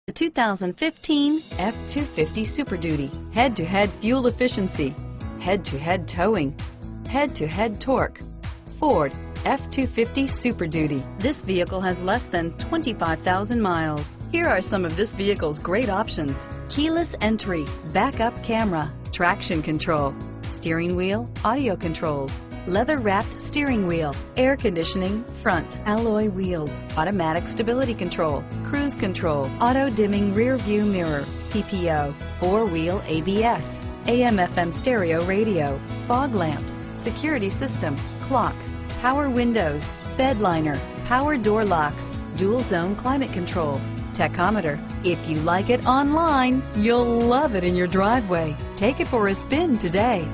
The 2015 F-250 Super Duty. Head-to-head fuel efficiency, head-to-head towing, head-to-head torque. Ford F-250 Super Duty. This vehicle has less than 25,000 miles. Here are some of this vehicle's great options: keyless entry, backup camera, traction control, steering wheel audio controls, leather-wrapped steering wheel, air conditioning, front alloy wheels, automatic stability control, cruise control, auto-dimming rear view mirror, PPO, four-wheel ABS, AM/FM stereo radio, fog lamps, security system, clock, power windows, bed liner, power door locks, dual zone climate control, tachometer. If you like it online, you'll love it in your driveway. Take it for a spin today.